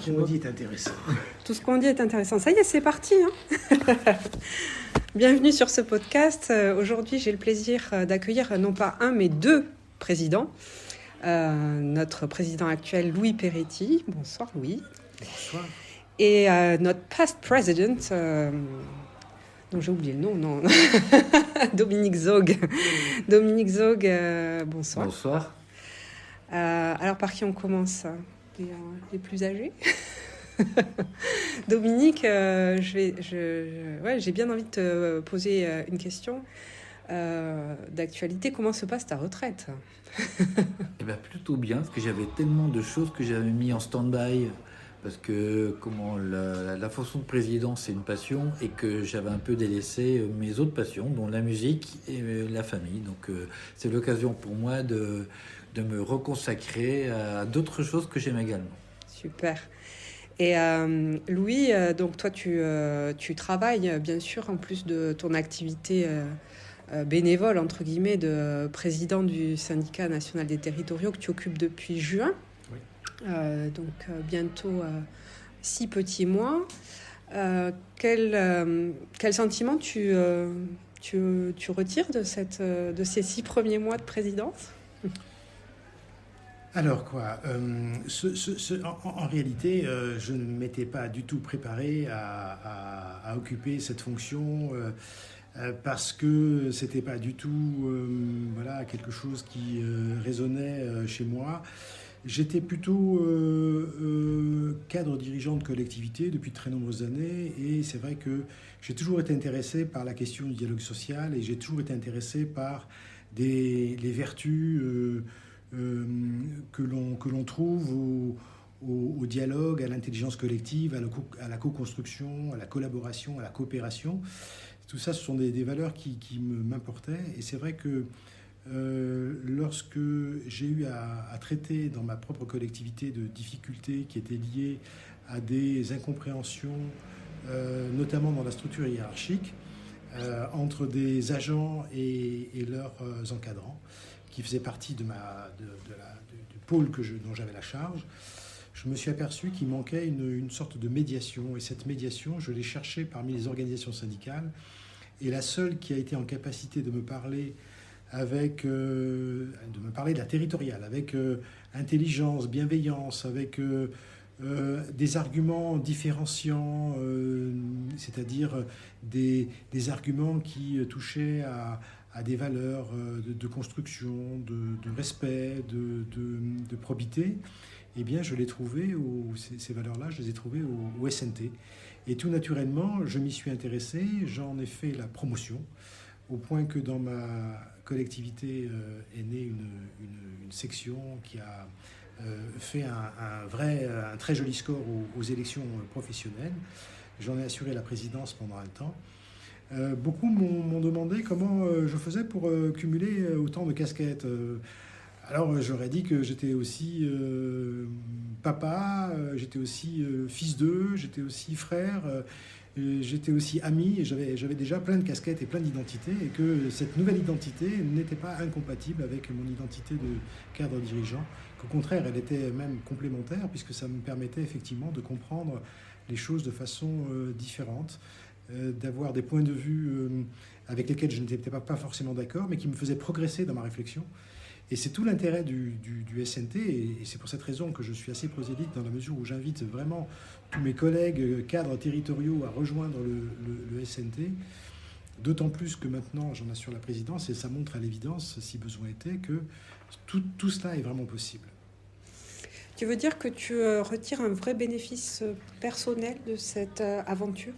ce qu'on dit est intéressant. Tout ce qu'on dit est intéressant. Ça y est, c'est parti. Bienvenue sur ce podcast. Aujourd'hui, j'ai le plaisir d'accueillir non pas un, mais deux présidents. Notre président actuel, Louis Peretti. Bonsoir, Louis. Bonsoir. Et notre past president, dont j'ai oublié le nom, non. Dominique Zog. Dominique Zog, bonsoir. Bonsoir. Alors, par qui on commence ? Les plus âgés. Dominique, j'ai bien envie de te poser une question d'actualité. Comment se passe ta retraite ? Eh bien, plutôt bien, parce que j'avais tellement de choses que j'avais mis en stand-by, parce que la fonction de président, c'est une passion, et que j'avais un peu délaissé mes autres passions, dont la musique et la famille. Donc, c'est l'occasion pour moi de me reconsacrer à d'autres choses que j'aime également. Super. Et Louis, donc toi, tu travailles, bien sûr, en plus de ton activité bénévole, entre guillemets, de président du syndicat national des territoriaux que tu occupes depuis juin. Oui. Donc, bientôt 6 petits mois. Quel sentiment tu retires de ces 6 premiers mois de présidence ? Alors quoi, en réalité, je ne m'étais pas du tout préparé à occuper cette fonction parce que c'était pas du tout quelque chose qui résonnait chez moi. J'étais plutôt cadre dirigeant de collectivité depuis de très nombreuses années et c'est vrai que j'ai toujours été intéressé par la question du dialogue social et j'ai toujours été intéressé par les vertus que l'on trouve au dialogue, à l'intelligence collective, à la co-construction, à la collaboration, à la coopération. Tout ça, ce sont des valeurs qui m'importaient. Et c'est vrai que lorsque j'ai eu à traiter dans ma propre collectivité de difficultés qui étaient liées à des incompréhensions, notamment dans la structure hiérarchique, entre des agents et leurs encadrants, qui faisait partie du pôle dont j'avais la charge, je me suis aperçu qu'il manquait une sorte de médiation. Et cette médiation, je l'ai cherchée parmi les organisations syndicales. Et la seule qui a été en capacité de me parler de la territoriale, avec intelligence, bienveillance, avec des arguments différenciants, c'est-à-dire des arguments qui touchaient à des valeurs de construction, de respect, de probité, eh bien, je l'ai trouvé, ces valeurs-là, je les ai trouvées au SNT. Et tout naturellement, je m'y suis intéressé, j'en ai fait la promotion, au point que dans ma collectivité est née une section qui a fait un très joli score aux élections professionnelles. J'en ai assuré la présidence pendant un temps. Beaucoup m'ont demandé comment je faisais pour cumuler autant de casquettes. Alors j'aurais dit que j'étais aussi papa, j'étais aussi fils d'eux, j'étais aussi frère, j'étais aussi ami, et j'avais déjà plein de casquettes et plein d'identités, et que cette nouvelle identité n'était pas incompatible avec mon identité de cadre dirigeant, qu'au contraire elle était même complémentaire, puisque ça me permettait effectivement de comprendre les choses de façon différente, d'avoir des points de vue avec lesquels je n'étais pas forcément d'accord, mais qui me faisaient progresser dans ma réflexion. Et c'est tout l'intérêt du SNT, et c'est pour cette raison que je suis assez prosélyte, dans la mesure où j'invite vraiment tous mes collègues cadres territoriaux à rejoindre le SNT, d'autant plus que maintenant j'en assure la présidence, et ça montre à l'évidence, si besoin était, que tout cela est vraiment possible. Tu veux dire que tu retires un vrai bénéfice personnel de cette aventure ?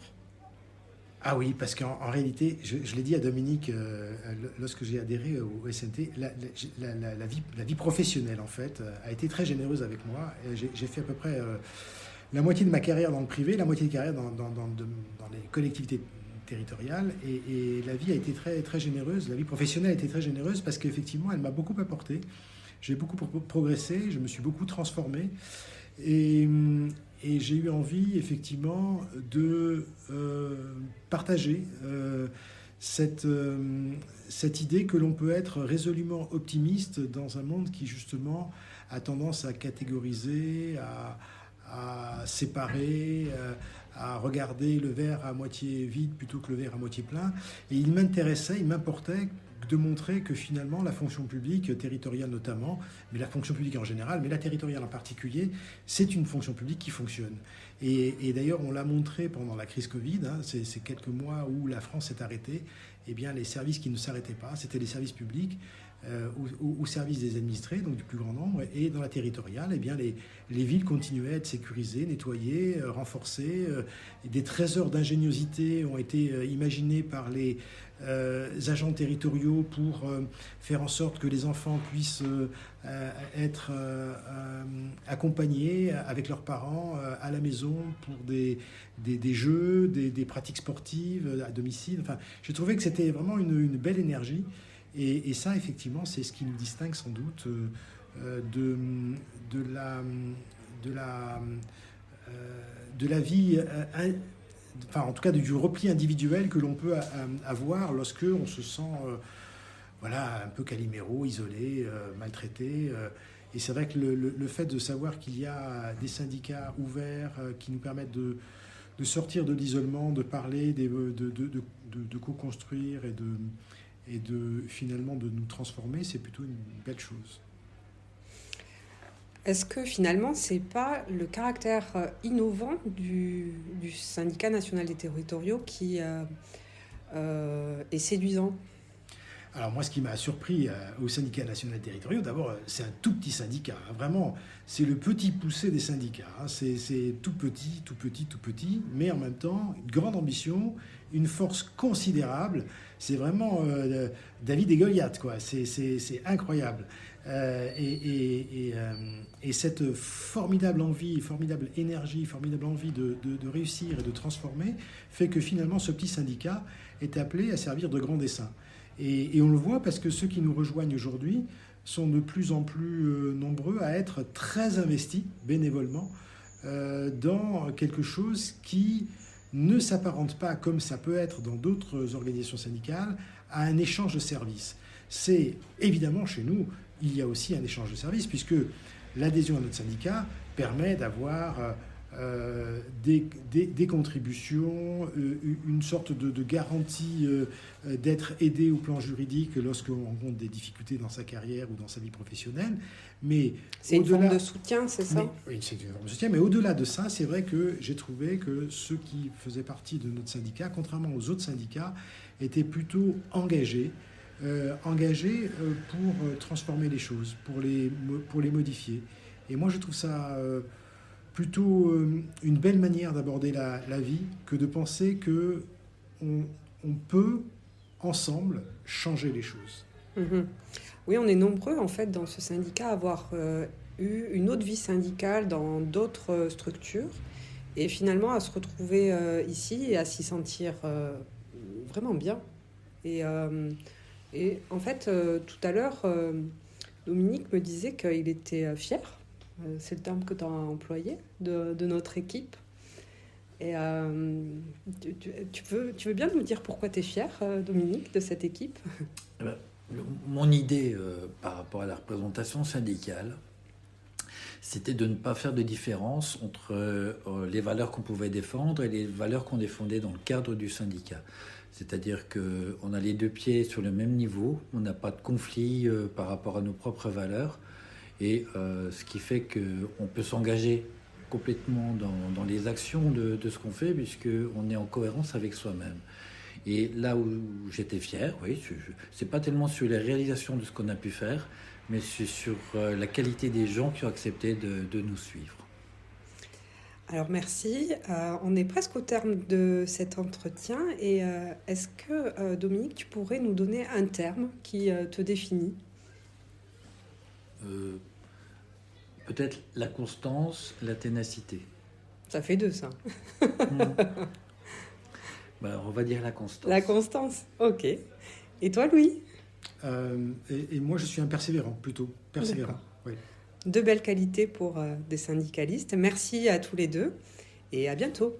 Ah oui, parce qu'en réalité, je l'ai dit à Dominique lorsque j'ai adhéré au SNT, la vie professionnelle, en fait, a été très généreuse avec moi. J'ai fait à peu près la moitié de ma carrière dans le privé, la moitié de carrière dans les collectivités territoriales. Et la vie a été très, très généreuse. La vie professionnelle a été très généreuse parce qu'effectivement, elle m'a beaucoup apporté. J'ai beaucoup progressé, je me suis beaucoup transformé. Et j'ai eu envie, effectivement, de partager cette idée que l'on peut être résolument optimiste dans un monde qui, justement, a tendance à catégoriser, à séparer, à regarder le verre à moitié vide plutôt que le verre à moitié plein. Et il m'importait de montrer que finalement la fonction publique, territoriale notamment, mais la fonction publique en général, mais la territoriale en particulier, c'est une fonction publique qui fonctionne. Et d'ailleurs, on l'a montré pendant la crise Covid, ces quelques mois où la France s'est arrêtée, eh bien, les services qui ne s'arrêtaient pas, c'était les services publics au service des administrés, donc du plus grand nombre, et dans la territoriale, eh bien, les villes continuaient à être sécurisées, nettoyées, renforcées. Des trésors d'ingéniosité ont été imaginés par les agents territoriaux pour faire en sorte que les enfants puissent être accompagnés avec leurs parents à la maison pour des jeux, des pratiques sportives à domicile. Enfin, j'ai trouvé que c'était vraiment une belle énergie. Et ça, effectivement, c'est ce qui nous distingue sans doute de la vie, enfin en tout cas du repli individuel que l'on peut avoir lorsque on se sent voilà, un peu caliméro, isolé, maltraité. Et c'est vrai que le fait de savoir qu'il y a des syndicats ouverts qui nous permettent de sortir de l'isolement, de parler, de co-construire et finalement de nous transformer, c'est plutôt une belle chose. Est-ce que finalement, c'est pas le caractère innovant du syndicat national des territoriaux qui est séduisant ? Alors moi, ce qui m'a surpris au syndicat national des territoriaux, d'abord, c'est un tout petit syndicat. Vraiment, c'est le petit poussé des syndicats. C'est tout petit, mais en même temps, une grande ambition, une force considérable. C'est vraiment David et Goliath, quoi. C'est incroyable. Et cette formidable envie, formidable énergie, formidable envie de réussir et de transformer fait que finalement, ce petit syndicat est appelé à servir de grand dessein. Et on le voit parce que ceux qui nous rejoignent aujourd'hui sont de plus en plus nombreux à être très investis bénévolement dans quelque chose qui ne s'apparente pas, comme ça peut être dans d'autres organisations syndicales, à un échange de services. C'est évidemment chez nous, il y a aussi un échange de services puisque l'adhésion à notre syndicat permet d'avoir des contributions, une sorte de garantie d'être aidé au plan juridique lorsqu'on rencontre des difficultés dans sa carrière ou dans sa vie professionnelle. Mais c'est une forme de soutien, c'est ça ? Oui, c'est une forme de soutien. Mais au-delà de ça, c'est vrai que j'ai trouvé que ceux qui faisaient partie de notre syndicat, contrairement aux autres syndicats, étaient plutôt engagés pour transformer les choses, pour les modifier. Et moi, je trouve ça plutôt une belle manière d'aborder la vie que de penser qu'on peut, ensemble, changer les choses. Mmh. Oui, on est nombreux, en fait, dans ce syndicat à avoir eu une autre vie syndicale dans d'autres structures et finalement à se retrouver ici et à s'y sentir vraiment bien. Et en fait, tout à l'heure, Dominique me disait qu'il était fier. C'est le terme que tu as employé, de notre équipe. Et tu veux bien nous dire pourquoi tu es fier, Dominique, de cette équipe ? Mon idée par rapport à la représentation syndicale, c'était de ne pas faire de différence entre les valeurs qu'on pouvait défendre et les valeurs qu'on défendait dans le cadre du syndicat. C'est-à-dire qu'on a les deux pieds sur le même niveau, on n'a pas de conflit par rapport à nos propres valeurs. Et ce qui fait qu'on peut s'engager complètement dans les actions de ce qu'on fait, puisqu'on est en cohérence avec soi-même. Et là où j'étais fier, oui, c'est pas tellement sur les réalisations de ce qu'on a pu faire, mais c'est sur la qualité des gens qui ont accepté de nous suivre. Alors merci, on est presque au terme de cet entretien. Et est-ce que, Dominique, tu pourrais nous donner un terme qui te définit ? Peut-être la constance, la ténacité. Ça fait deux, ça. On va dire la constance. La constance, ok. Et toi, Louis ? Et moi, je suis un persévérant, plutôt. Persévérant, oui. Deux belles qualités pour des syndicalistes. Merci à tous les deux et à bientôt.